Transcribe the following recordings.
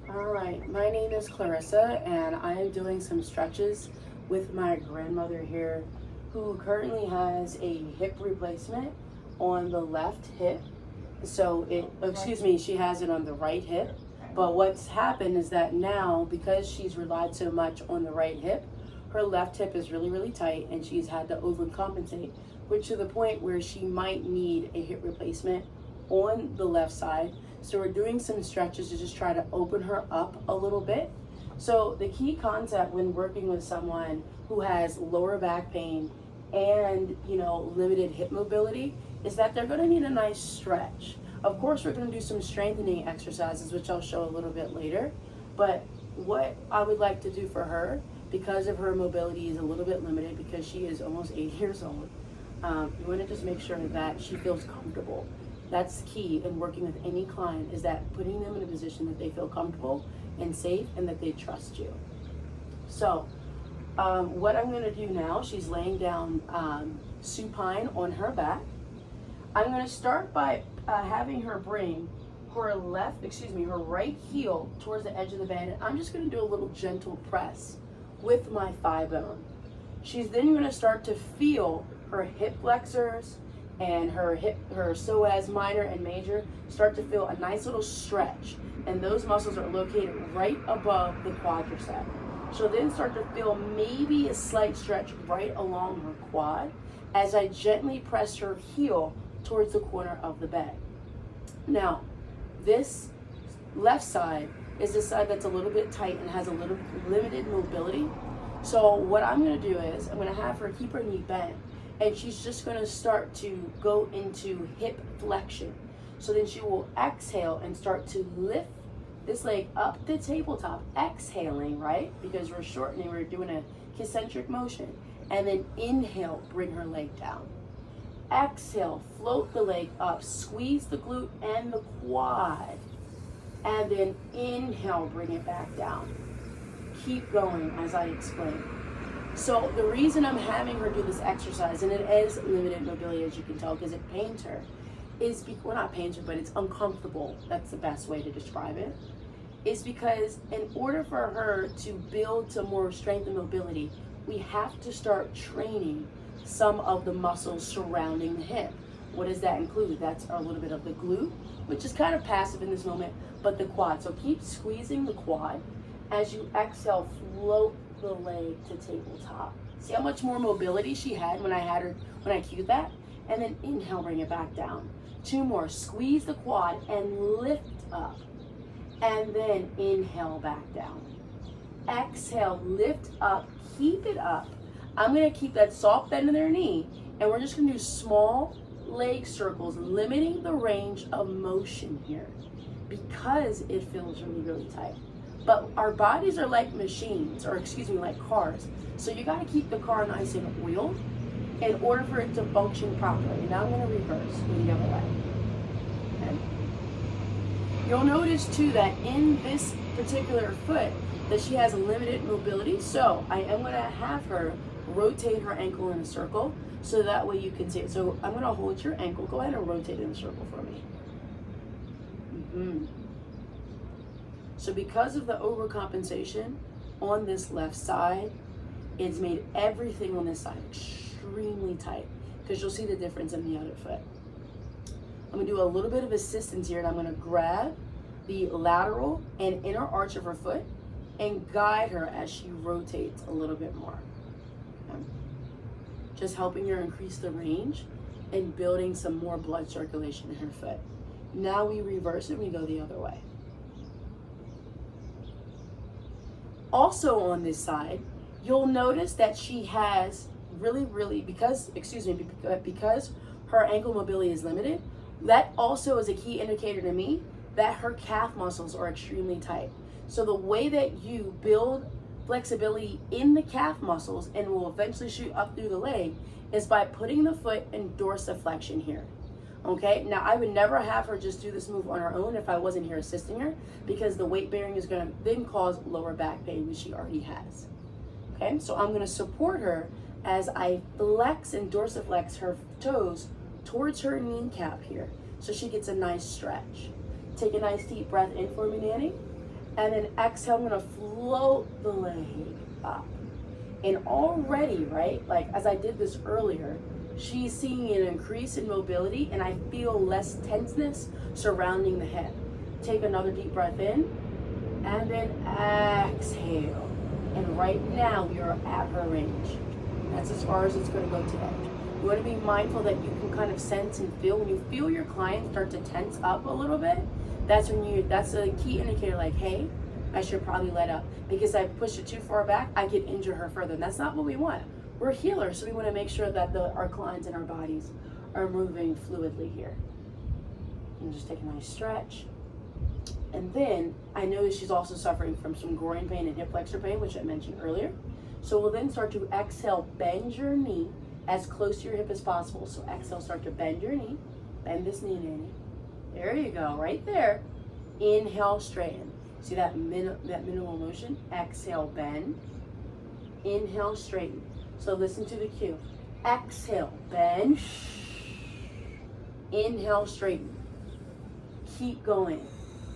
All right, my name is Clarissa, and I am doing some stretches with my grandmother here, who currently has a hip replacement on the left hip. She has it on the right hip. But what's happened is that now, because she's relied so much on the right hip, her left hip is really, really tight, and she's had to overcompensate, which to the point where she might need a hip replacement on the left side. So we're doing some stretches to just try to open her up a little bit. So the key concept when working with someone who has lower back pain and limited hip mobility is that they're going to need a nice stretch. Of course, we're going to do some strengthening exercises, which I'll show a little bit later. But what I would like to do for her, because of her mobility is a little bit limited because she is almost 8 years old, you want to just make sure that she feels comfortable. That's key in working with any client, is that putting them in a position that they feel comfortable and safe and that they trust you. So what I'm going to do now, she's laying down supine on her back. I'm going to start by having her bring her right heel towards the edge of the bed. And I'm just going to do a little gentle press with my thigh bone. She's then going to start to feel her hip flexors and her psoas minor and major start to feel a nice little stretch, and those muscles are located right above the quadricep. She'll then start to feel maybe a slight stretch right along her quad as I gently press her heel towards the corner of the bed. Now, this left side is the side that's a little bit tight and has a little limited mobility. So what I'm going to do is I'm going to have her keep her knee bent, and she's just going to start to go into hip flexion. So then she will exhale and start to lift this leg up the tabletop, exhaling, right? Because we're shortening, we're doing a concentric motion. And then inhale, bring her leg down. Exhale, float the leg up, squeeze the glute and the quad. And then inhale, bring it back down. Keep going as I explain. So the reason I'm having her do this exercise, and it is limited mobility as you can tell because it pains her, not pains her, but it's uncomfortable. That's the best way to describe it. Is because in order for her to build to more strength and mobility, we have to start training some of the muscles surrounding the hip. What does that include? That's a little bit of the glute, which is kind of passive in this moment, but the quad. So keep squeezing the quad. As you exhale, float the leg to tabletop. See how much more mobility she had when I cued that? And then inhale, bring it back down. 2 more, squeeze the quad and lift up. And then inhale, back down. Exhale, lift up, keep it up. I'm gonna keep that soft bend in their knee, and we're just gonna do small leg circles, limiting the range of motion here because it feels really, really tight. But our bodies are like machines, like cars. So you gotta keep the car nice and oiled in order for it to function properly. Now I'm gonna reverse the other way. Okay. You'll notice too that in this particular foot that she has limited mobility. So I am gonna have her rotate her ankle in a circle so that way you can see it. So I'm gonna hold your ankle. Go ahead and rotate in a circle for me. So because of the overcompensation on this left side, it's made everything on this side extremely tight, because you'll see the difference in the other foot. I'm gonna do a little bit of assistance here, and I'm gonna grab the lateral and inner arch of her foot and guide her as she rotates a little bit more. Okay. Just helping her increase the range and building some more blood circulation in her foot. Now we reverse it, we go the other way. Also on this side, you'll notice that she has because her ankle mobility is limited, that also is a key indicator to me that her calf muscles are extremely tight. So the way that you build flexibility in the calf muscles and will eventually shoot up through the leg is by putting the foot in dorsiflexion here. Okay, now I would never have her just do this move on her own if I wasn't here assisting her, because the weight bearing is going to then cause lower back pain, which she already has. Okay, so I'm going to support her as I flex and dorsiflex her toes towards her kneecap here so she gets a nice stretch. Take a nice deep breath in for me, Nanny. And then exhale, I'm gonna float the leg up. And already, right, like as I did this earlier, she's seeing an increase in mobility, and I feel less tenseness surrounding the hip. Take another deep breath in, and then exhale. And right now we are at her range. That's as far as it's gonna go today. You wanna be mindful that you can kind of sense and feel. When you feel your client start to tense up a little bit, that's a key indicator, like, hey, I should probably let up, because I push it too far back, I could injure her further. And that's not what we want. We're healers, so we want to make sure that our clients and our bodies are moving fluidly here. And just take a nice stretch. And then I know she's also suffering from some groin pain and hip flexor pain, which I mentioned earlier. So we'll then start to exhale, bend your knee as close to your hip as possible. So exhale, start to bend your knee. Bend this knee, Nanny. There you go, right there. Inhale, straighten. See that minimal motion? Exhale, bend. Inhale, straighten. So listen to the cue. Exhale, bend. Inhale, straighten. Keep going.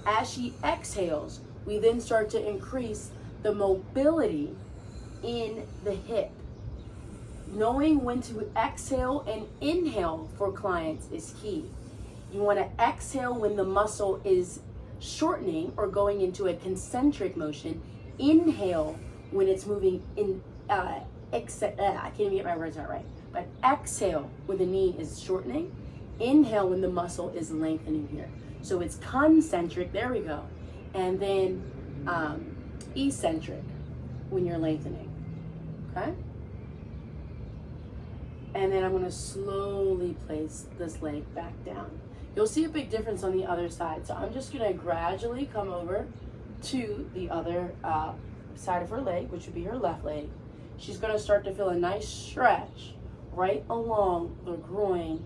As she exhales, we then start to increase the mobility in the hip. Knowing when to exhale and inhale for clients is key. You want to exhale when the muscle is shortening or going into a concentric motion. Inhale when it's moving in, I can't even get my words out right. But exhale when the knee is shortening. Inhale when the muscle is lengthening here. So it's concentric, there we go. And then eccentric when you're lengthening, okay? And then I'm gonna slowly place this leg back down. You'll see a big difference on the other side. So I'm just gonna gradually come over to the other side of her leg, which would be her left leg. She's gonna start to feel a nice stretch right along the groin,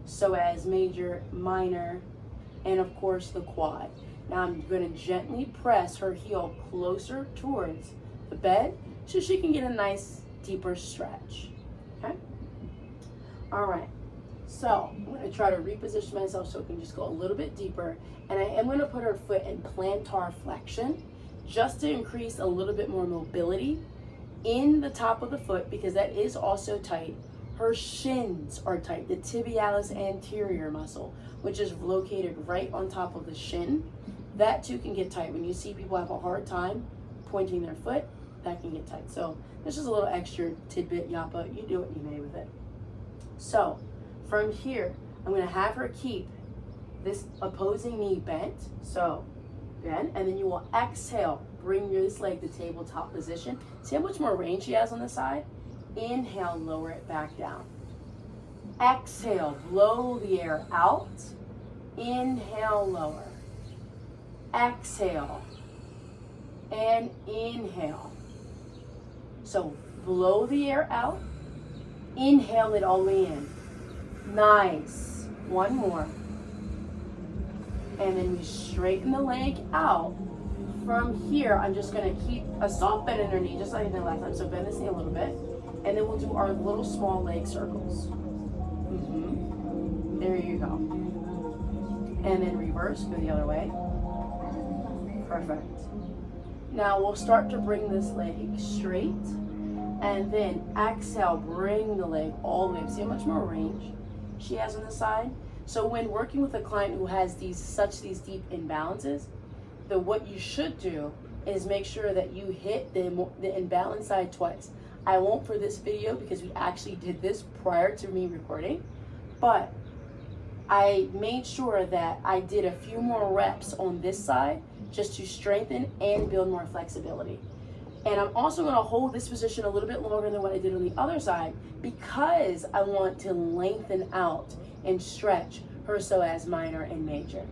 so as major, minor, and of course the quad. Now I'm gonna gently press her heel closer towards the bed so she can get a nice deeper stretch, okay? All right. So I'm going to try to reposition myself so it can just go a little bit deeper. And I am going to put her foot in plantar flexion just to increase a little bit more mobility in the top of the foot, because that is also tight. Her shins are tight, the tibialis anterior muscle, which is located right on top of the shin. That too can get tight. When you see people have a hard time pointing their foot, that can get tight. So this is a little extra tidbit, Yapa. You do what you may with it. So from here, I'm gonna have her keep this opposing knee bent. So bend, and then you will exhale, bring this leg to tabletop position. See how much more range she has on the side? Inhale, lower it back down. Exhale, blow the air out. Inhale, lower. Exhale, and inhale. So blow the air out, inhale it all the way in. Nice. One more. And then we straighten the leg out. From here, I'm just gonna keep a soft bend in her knee, just like I did last time. So bend this knee a little bit. And then we'll do our little small leg circles. There you go. And then reverse, go the other way. Perfect. Now we'll start to bring this leg straight. And then exhale, bring the leg all the way up. See how much more range she has on the side? So when working with a client who has these deep imbalances, what you should do is make sure that you hit the imbalanced side twice. I won't for this video because we actually did this prior to me recording, but I made sure that I did a few more reps on this side just to strengthen and build more flexibility. And I'm also gonna hold this position a little bit longer than what I did on the other side, because I want to lengthen out and stretch her psoas minor and major.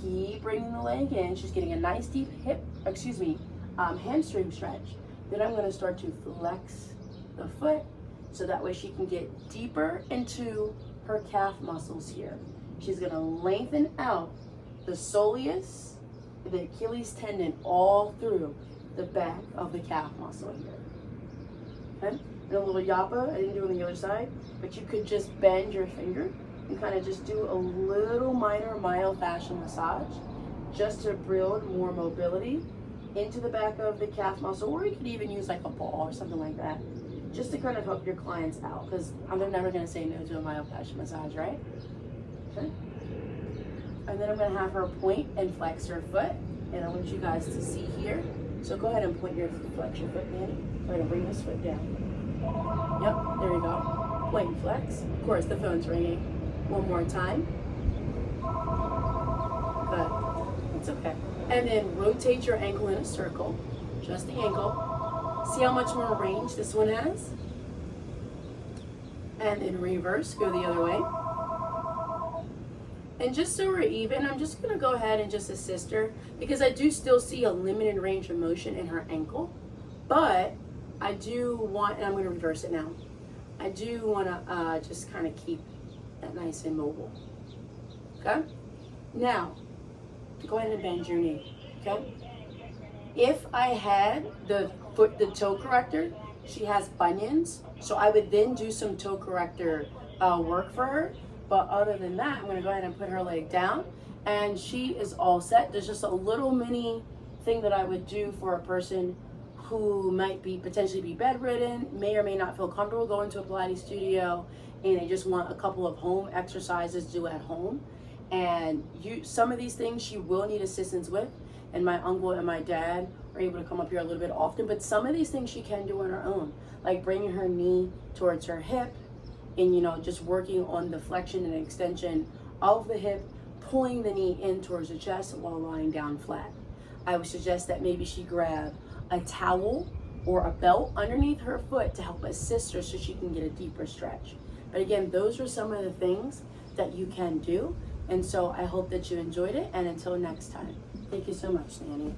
Keep bringing the leg in. She's getting a nice deep hamstring stretch. Then I'm gonna start to flex the foot so that way she can get deeper into her calf muscles here. She's gonna lengthen out the soleus, the Achilles tendon, all through the back of the calf muscle here. Okay? And a little yappa, I didn't do on the other side, but you could just bend your finger and kind of just do a little minor myofascial massage just to build more mobility into the back of the calf muscle, or you could even use like a ball or something like that, just to kind of help your clients out, because I'm never going to say no to a myofascial massage, right? Okay. And then I'm going to have her point and flex her foot, and I want you guys to see here. So go ahead and flex your foot, Danny. Go ahead and bring this foot down. Yep, there you go. Point and flex. Of course, the phone's ringing. One more time. Good. It's okay. And then rotate your ankle in a circle. Just the ankle. See how much more range this one has? And in reverse, go the other way. And just so we're even, I'm just gonna go ahead and just assist her, because I do still see a limited range of motion in her ankle, but I do want, and I'm gonna reverse it now. I do wanna just kind of keep that nice and mobile, okay? Now, go ahead and bend your knee, okay? If I had the toe corrector, she has bunions, so I would then do some toe corrector work for her. But other than that, I'm gonna go ahead and put her leg down, and she is all set. There's just a little mini thing that I would do for a person who might be potentially be bedridden, may or may not feel comfortable going to a Pilates studio, and they just want a couple of home exercises to do at home. And some of these things she will need assistance with, and my uncle and my dad are able to come up here a little bit often, but some of these things she can do on her own, like bringing her knee towards her hip, and just working on the flexion and extension of the hip, pulling the knee in towards the chest while lying down flat. I would suggest that maybe she grab a towel or a belt underneath her foot to help assist her so she can get a deeper stretch. But again, those are some of the things that you can do. And so I hope that you enjoyed it, and until next time, thank you so much, Nanny.